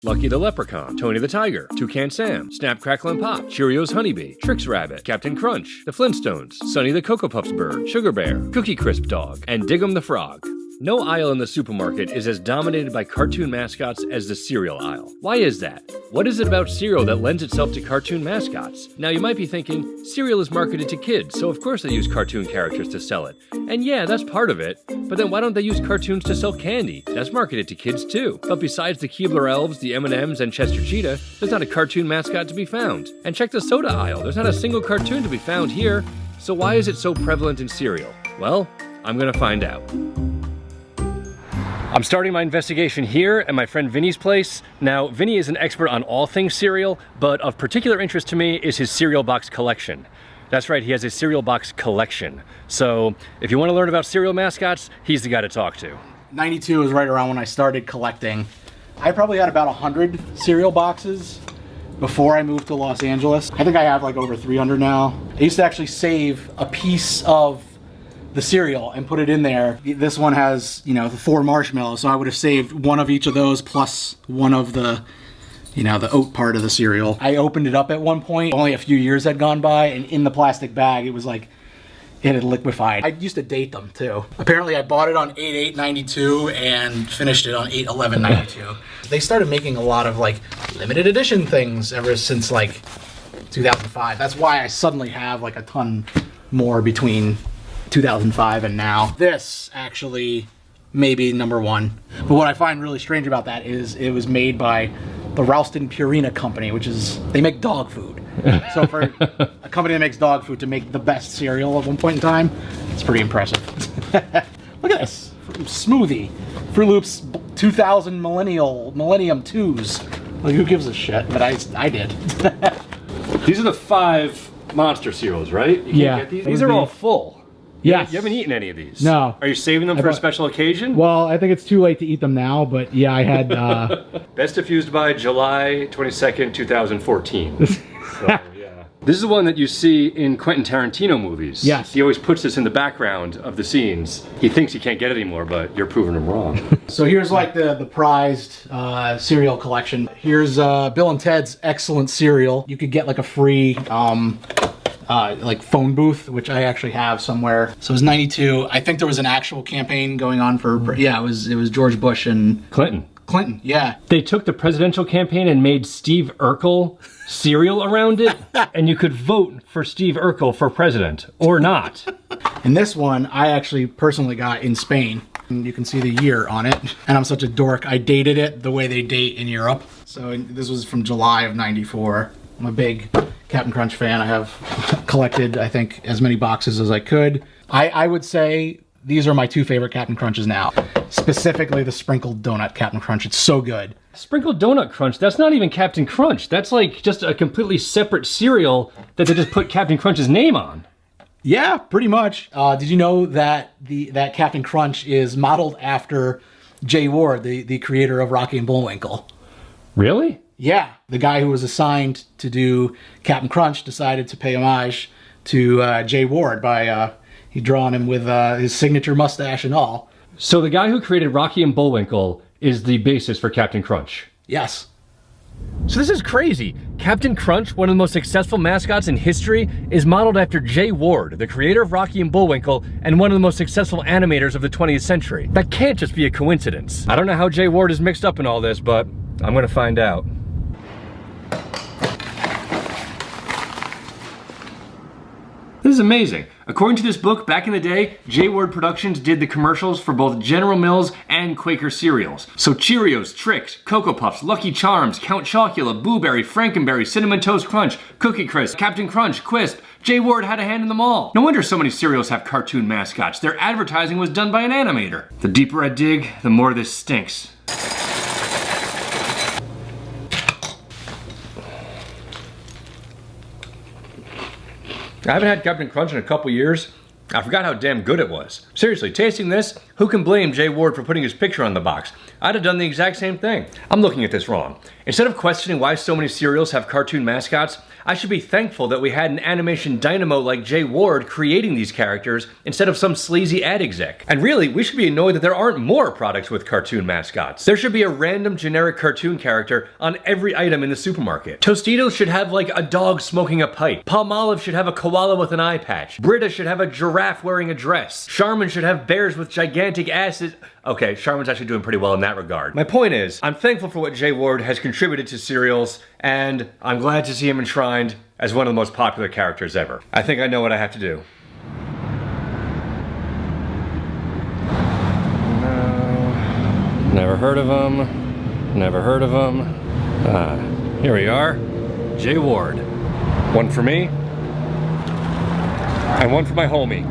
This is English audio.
Lucky the Leprechaun, Tony the Tiger, Toucan Sam, Snap, Crackle and Pop, Cheerios Honeybee, Trix Rabbit, Captain Crunch, The Flintstones, Sonny the Cocoa Puffs Bird, Sugar Bear, Cookie Crisp Dog, and Dig'em the Frog. No aisle in the supermarket is as dominated by cartoon mascots as the cereal aisle. Why is that? What is it about cereal that lends itself to cartoon mascots? Now you might be thinking, cereal is marketed to kids, so of course they use cartoon characters to sell it. And yeah, that's part of it, but then why don't they use cartoons to sell candy? That's marketed to kids too. But besides the Keebler Elves, the M&Ms, and Chester Cheetah, there's not a cartoon mascot to be found. And check the soda aisle, there's not a single cartoon to be found here. So why is it so prevalent in cereal? Well, I'm gonna find out. I'm starting my investigation here at my friend Vinny's place. Now, Vinny is an expert on all things cereal, but of particular interest to me is his cereal box collection. That's right, he has a cereal box collection. So, if you want to learn about cereal mascots, he's the guy to talk to. 92 is right around when I started collecting. I probably had about 100 cereal boxes before I moved to Los Angeles. I think I have like over 300 now. I used to actually save a piece of the cereal and put it in there. This one has, you know, the 4 marshmallows, so I would have saved one of each of those plus one of the, you know, the oat part of the cereal. I opened it up at one point, only a few years had gone by, and in the plastic bag it was like, it had liquefied. I used to date them too. Apparently I bought it on 8/8/92 and finished it on 8/11/92. They started making a lot of like limited edition things ever since like 2005. That's why I suddenly have like a ton more between 2005 and now. This actually may be #1. But what I find really strange about that is it was made by the Ralston Purina company, which is, they make dog food. So for a company that makes dog food to make the best cereal at one point in time, it's pretty impressive. Look at this, smoothie. Fruit Loops 2000 Millennium 2s. Like, who gives a shit? But I did. These are the 5 monster cereals, right? You can't get these? These are all full. Yes. You haven't eaten any of these? No. Are you saving them for a special occasion? Well, I think it's too late to eat them now, but yeah, I had... Best diffused by July 22nd, 2014. So, yeah. This is the one that you see in Quentin Tarantino movies. Yes. He always puts this in the background of the scenes. He thinks he can't get it anymore, but you're proving him wrong. So here's like the prized cereal collection. Here's Bill and Ted's Excellent Cereal. You could get like a free... like phone booth, which I actually have somewhere. So it was 92. I think there was an actual campaign going on for, yeah, it was George Bush and Clinton, yeah. They took the presidential campaign and made Steve Urkel cereal around it, and you could vote for Steve Urkel for president, or not. And this one, I actually personally got in Spain. And you can see the year on it. And I'm such a dork, I dated it the way they date in Europe. So this was from July of 94. I'm a big Captain Crunch fan. I have collected, I think, as many boxes as I could. I would say these are my 2 favorite Captain Crunches now. Specifically the Sprinkled Donut Captain Crunch. It's so good. Sprinkled Donut Crunch, that's not even Captain Crunch. That's like just a completely separate cereal that they just put Captain Crunch's name on. Yeah, pretty much. Did you know that that Captain Crunch is modeled after Jay Ward, the creator of Rocky and Bullwinkle? Really? Yeah, the guy who was assigned to do Captain Crunch decided to pay homage to Jay Ward by he drawn him with his signature mustache and all. So the guy who created Rocky and Bullwinkle is the basis for Captain Crunch? Yes. So this is crazy. Captain Crunch, one of the most successful mascots in history, is modeled after Jay Ward, the creator of Rocky and Bullwinkle and one of the most successful animators of the 20th century. That can't just be a coincidence. I don't know how Jay Ward is mixed up in all this, but I'm gonna find out. This is amazing. According to this book, back in the day, Jay Ward Productions did the commercials for both General Mills and Quaker cereals. So Cheerios, Trix, Cocoa Puffs, Lucky Charms, Count Chocula, Boo Berry, Frankenberry, Cinnamon Toast Crunch, Cookie Crisp, Captain Crunch, Quisp. Jay Ward had a hand in them all. No wonder so many cereals have cartoon mascots. Their advertising was done by an animator. The deeper I dig, the more this stinks. I haven't had Captain Crunch in a couple years, I forgot how damn good it was. Seriously, tasting this, who can blame Jay Ward for putting his picture on the box? I'd have done the exact same thing. I'm looking at this wrong. Instead of questioning why so many cereals have cartoon mascots, I should be thankful that we had an animation dynamo like Jay Ward creating these characters instead of some sleazy ad exec. And really, we should be annoyed that there aren't more products with cartoon mascots. There should be a random generic cartoon character on every item in the supermarket. Tostitos should have like a dog smoking a pipe. Palmolive should have a koala with an eye patch. Brita should have a giraffe wearing a dress. Charmin should have bears with gigantic asses. Okay, Charmin's actually doing pretty well in that regard. My point is, I'm thankful for what Jay Ward has contributed to cereals, and I'm glad to see him enshrined as one of the most popular characters ever. I think I know what I have to do. No. Never heard of him. Never heard of him. Here we are. Jay Ward. One for me, and one for my homie.